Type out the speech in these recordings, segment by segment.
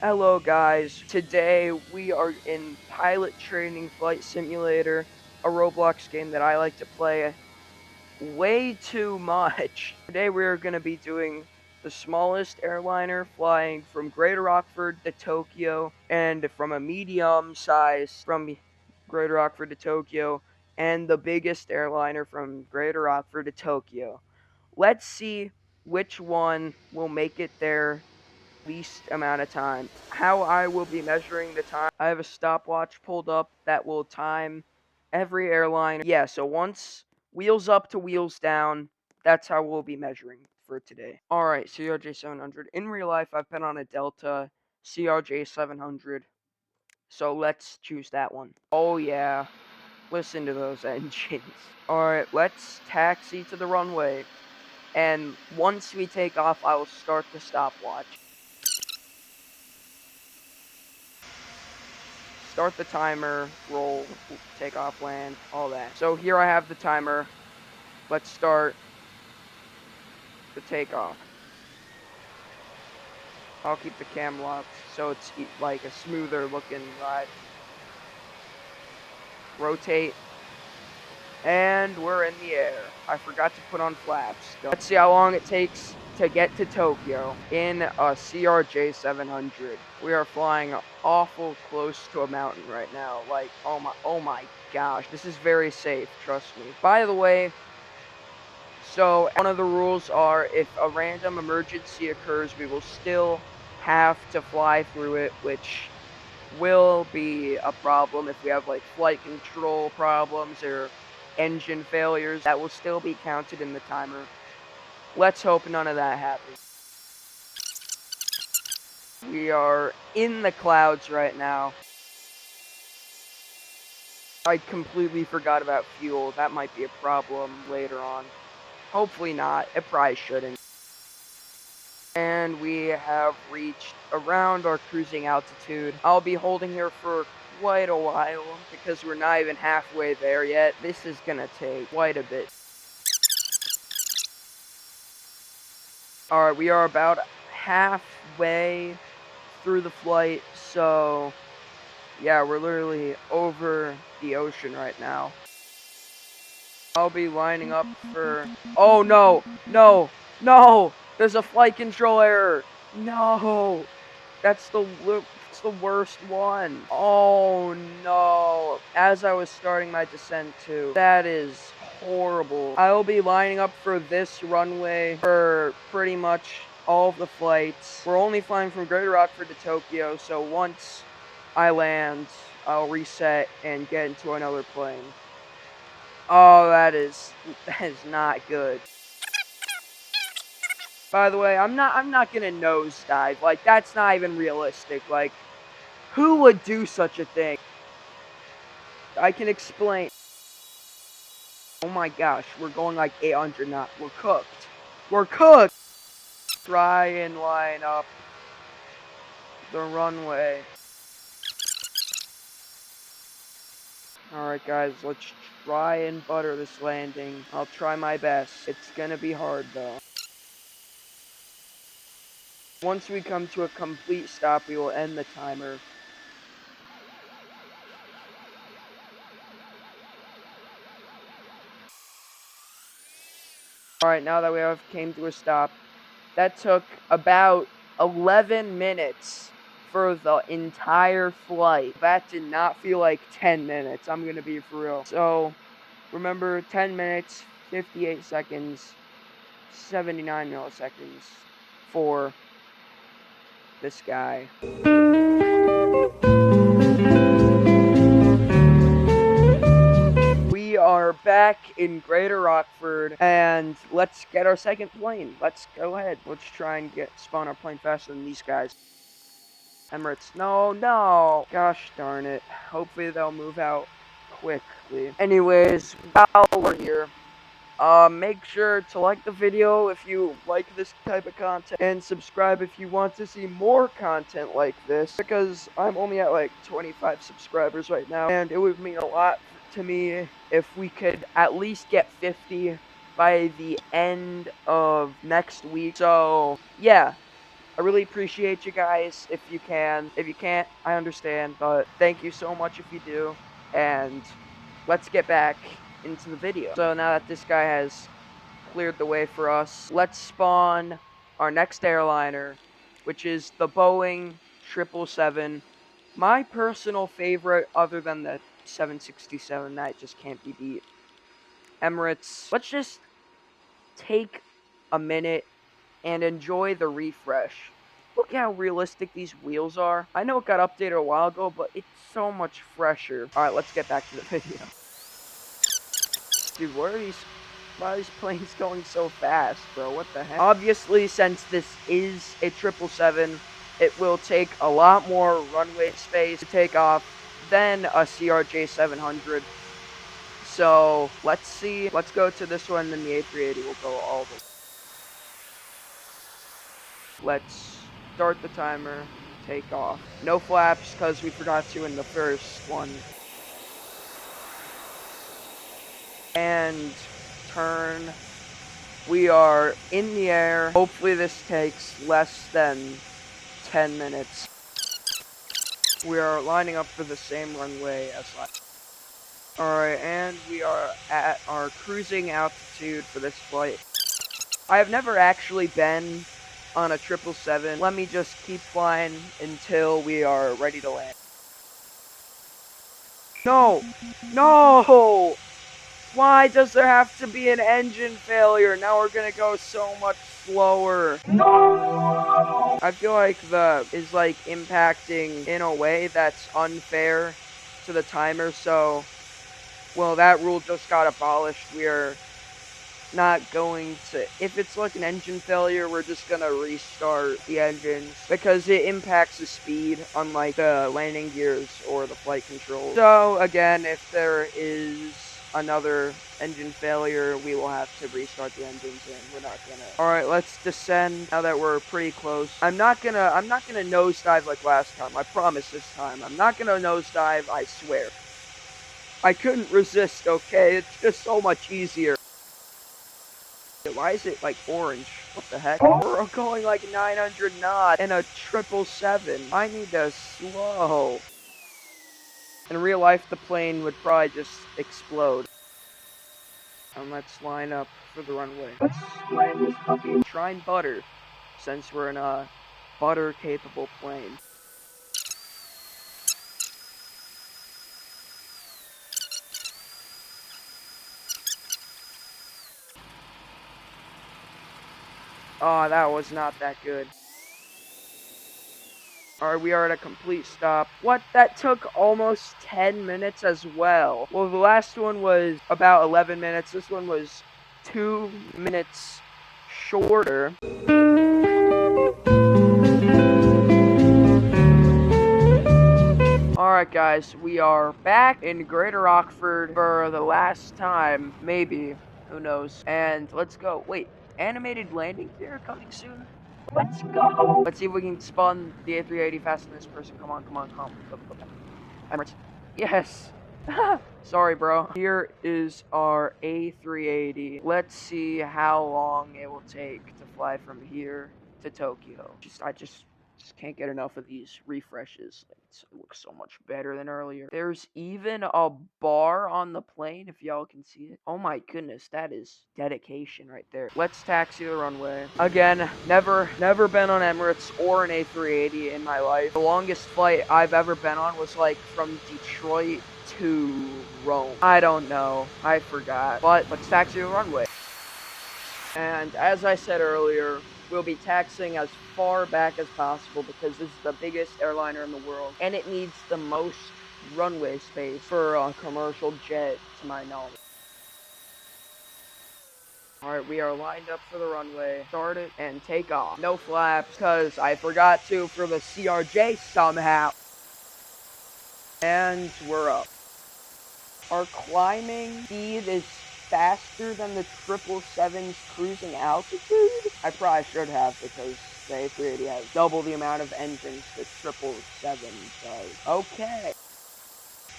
Hello guys, today we are in Pilot Training Flight Simulator, a Roblox game that I like to play way too much. Today we are going to be doing the smallest airliner flying from Greater Rockford to Tokyo, and from a medium size from Greater Rockford to Tokyo, and the biggest airliner from Greater Rockford to Tokyo. Let's see which one will make it there least amount of time. How I will be measuring the time, I have a stopwatch pulled up that will time every airline. Yeah, so once wheels up to wheels down, that's how we'll be measuring for today. Alright, CRJ 700. In real life, I've been on a Delta CRJ 700, so let's choose that one. Oh yeah, listen to those engines. Alright, let's taxi to the runway, and once we take off, I will start the stopwatch. Start the timer, roll, take off, land, all that. So here I have the timer. Let's start the takeoff. I'll keep the cam locked so it's like a smoother looking ride. Rotate. And we're in the air. I forgot to put on flaps. Let's see how long it takes to get to Tokyo in a CRJ 700. We are flying awful close to a mountain right now. Like, oh my gosh, this is very safe, trust me. By the way, so one of the rules are if a random emergency occurs, we will still have to fly through it, which will be a problem if we have like flight control problems or engine failures. That will still be counted in the timer. Let's hope none of that happens. We are in the clouds right now. I completely forgot about fuel. That might be a problem later on. Hopefully not. It probably shouldn't. And we have reached around our cruising altitude. I'll be holding here for quite a while because we're not even halfway there yet. This is gonna take quite a bit. Alright, we are about halfway through the flight, so yeah, we're literally over the ocean right now. I'll be lining up for... Oh no! No! No! There's a flight control error! No! That's the worst one. Oh no. As I was starting my descent too. That is horrible. I'll be lining up for this runway for pretty much all of the flights. We're only flying from Greater Rockford to Tokyo, so once I land, I'll reset and get into another plane. Oh, that is not good. By the way, I'm not gonna nosedive. Like, that's not even realistic. Like, who would do such a thing? I can explain. Oh my gosh, we're going like 800 knots. We're cooked. We're cooked! Try and line up the runway. Alright guys, let's try and butter this landing. I'll try my best. It's gonna be hard though. Once we come to a complete stop, we will end the timer. Alright, now that we have came to a stop, that took about 11 minutes for the entire flight. That did not feel like 10 minutes, I'm gonna be for real. So, remember, 10 minutes, 58 seconds, 79 milliseconds for this guy. We are back in Greater Rockford, and let's get our second plane. Let's go ahead. Let's try and spawn our plane faster than these guys. Emirates. No. Gosh darn it. Hopefully they'll move out quickly. Anyways, while we're here, make sure to like the video if you like this type of content, and subscribe if you want to see more content like this, because I'm only at like 25 subscribers right now, and it would mean a lot to me if we could at least get 50 by the end of next week. So yeah, I really appreciate you guys if you can. If you can't, I understand, but thank you so much if you do. And let's get back into the video. So now that this guy has cleared the way for us, let's spawn our next airliner, which is the Boeing 777. My personal favorite, other than the 767, that just can't be beat. Emirates. Let's just take a minute and enjoy the refresh. Look how realistic these wheels are. I know it got updated a while ago, but it's so much fresher. Alright, let's get back to the video. Dude, why are these planes going so fast, bro? What the heck? Obviously, since this is a 777, it will take a lot more runway space to take off than a CRJ 700. So, let's see. Let's go to this one, then the A380 will go all the way. Let's start the timer, take off. No flaps, because we forgot to in the first one. And turn. We are in the air. Hopefully this takes less than 10 minutes. We are lining up for the same runway as last. Alright, and we are at our cruising altitude for this flight. I have never actually been on a 777. Let me just keep flying until we are ready to land. No! No! Why does there have to be an engine failure? Now we're gonna go so much slower. No! I feel like is like impacting in a way that's unfair to the timer, so well, that rule just got abolished. We are not going to, if it's like an engine failure, we're just gonna restart the engines because it impacts the speed, unlike the landing gears or the flight controls. So again, if there is another engine failure, we will have to restart the engines, and we're not gonna. All right, let's descend now that we're pretty close. I'm not gonna nosedive like last time. I promise this time I'm not gonna nosedive. I swear. I couldn't resist. Okay, it's just so much easier. Why is it like orange? What the heck? We're going like 900 knots in a 777. I need to slow. In real life, the plane would probably just explode. And let's line up for the runway. Let's land this puppy. Try and butter, since we're in a butter-capable plane. Oh, that was not that good. Alright, we are at a complete stop. What? That took almost 10 minutes as well. Well, the last one was about 11 minutes. This one was 2 minutes shorter. Alright guys, we are back in Greater Rockford for the last time, maybe, who knows. And let's go. Wait, animated landing gear coming soon? Let's go. Let's see if we can spawn the A380 faster than this person. Come on, come on, come on. Okay. Emirates. Yes. Sorry, bro. Here is our A380. Let's see how long it will take to fly from here to Tokyo. I just can't get enough of these refreshes. It looks so much better than earlier. There's even a bar on the plane, if y'all can see it. Oh my goodness, that is dedication right there. Let's taxi the runway. Again, never been on Emirates or an A380 in my life. The longest flight I've ever been on was like from Detroit to Rome. I don't know. I forgot. But let's taxi the runway. And as I said earlier, we'll be taxiing as far back as possible because this is the biggest airliner in the world, and it needs the most runway space for a commercial jet, to my knowledge. Alright, we are lined up for the runway. Start it and take off. No flaps, because I forgot to for the CRJ somehow. And we're up. Our climbing speed is faster than the 777's cruising altitude? I probably should have, because the A380 has double the amount of engines the 777 does. Okay.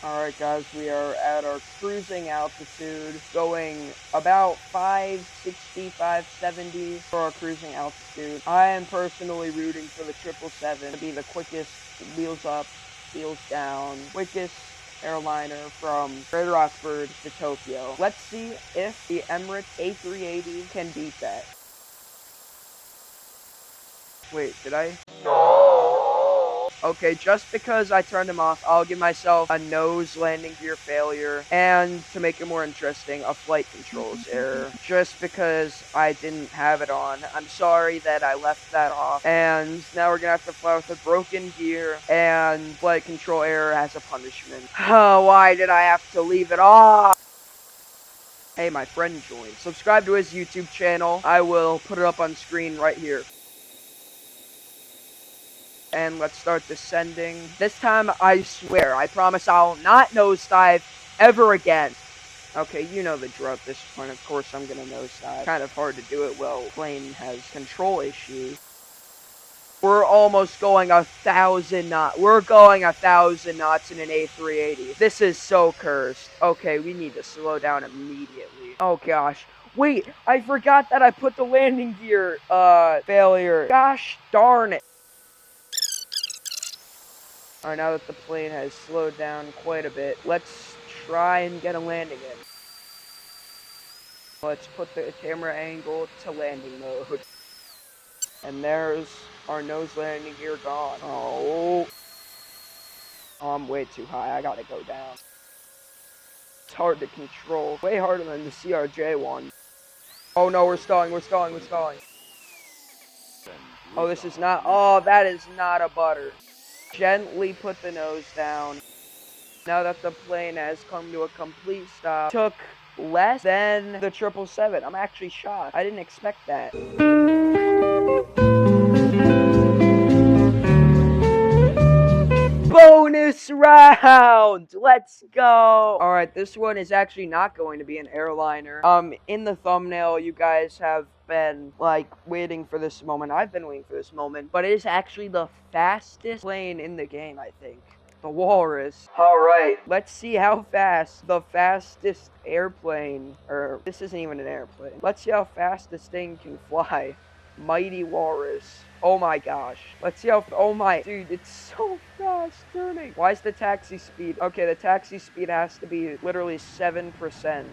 Alright guys, we are at our cruising altitude, going about 560, 570 for our cruising altitude. I am personally rooting for the 777 to be the quickest wheels up, wheels down, quickest airliner from Greater Rockford to Tokyo. Let's see if the Emirates A380 can beat that. Wait, did I? Okay, just because I turned him off, I'll give myself a nose landing gear failure, and to make it more interesting, a flight controls error. Just because I didn't have it on. I'm sorry that I left that off, and now we're gonna have to fly with a broken gear, and flight control error as a punishment. Why did I have to leave it off? Hey, my friend joined. Subscribe to his YouTube channel. I will put it up on screen right here. And let's start descending. This time, I swear, I promise I'll not nosedive ever again. Okay, you know the drill at this point. Of course I'm gonna nosedive. Kind of hard to do it while plane has control issues. We're almost going 1,000 knots. We're going 1,000 knots in an A380. This is so cursed. Okay, we need to slow down immediately. Oh gosh. Wait, I forgot that I put the landing gear, failure. Gosh darn it. Alright, now that the plane has slowed down quite a bit, let's try and get a landing in. Let's put the camera angle to landing mode. And there's our nose landing gear gone. Oh, I'm way too high. I gotta go down. It's hard to control. Way harder than the CRJ one. Oh no, we're stalling, we're stalling, we're stalling. Oh, this is not, oh, that is not a butter. Gently put the nose down. Now that the plane has come to a complete stop, took less than the 777. I'm actually shocked. I didn't expect that. Bonus round! Let's go! Alright, this one is actually not going to be an airliner. In the thumbnail, you guys have been, like, waiting for this moment. I've been waiting for this moment. But it is actually the fastest plane in the game, I think. The Walrus. Alright, let's see how fast the fastest airplane, or this isn't even an airplane. Let's see how fast this thing can fly. Mighty Walrus. Oh my gosh. Let's see how, oh my, dude, it's so fast turning. Why is the taxi speed? Okay, the taxi speed has to be literally 7%.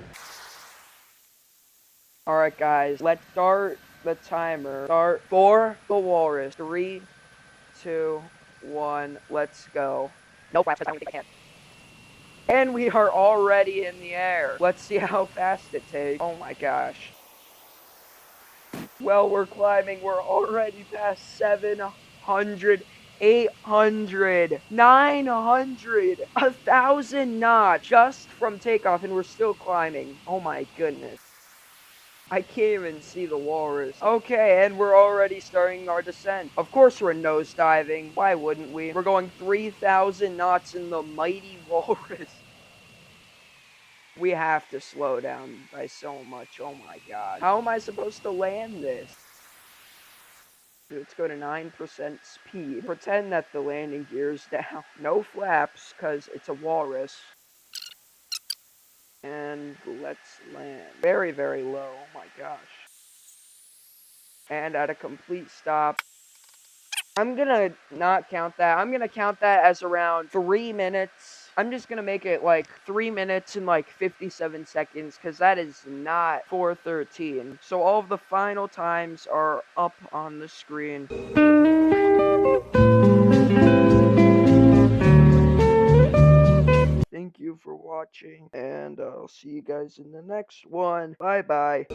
Alright guys, let's start the timer. Start for the Walrus. 3, 2, 1, let's go. No flaps, because I don't think I can. And we are already in the air. Let's see how fast it takes. Oh my gosh. Well, we're climbing. We're already past 700, 800, 900, 1,000 knots just from takeoff, and we're still climbing. Oh my goodness. I can't even see the Walrus. Okay, and we're already starting our descent. Of course we're nosediving. Why wouldn't we? We're going 3,000 knots in the mighty Walrus. We have to slow down by so much. Oh my god. How am I supposed to land this? Let's go to 9% speed. Pretend that the landing gear's down. No flaps, because it's a Walrus. And let's land. Very, very low. Oh my gosh. And at a complete stop. I'm gonna not count that. I'm gonna count that as around 3 minutes. I'm just gonna make it like 3 minutes and like 57 seconds, because that is not 4:13. So all of the final times are up on the screen. Thank you for watching, and I'll see you guys in the next one. Bye bye.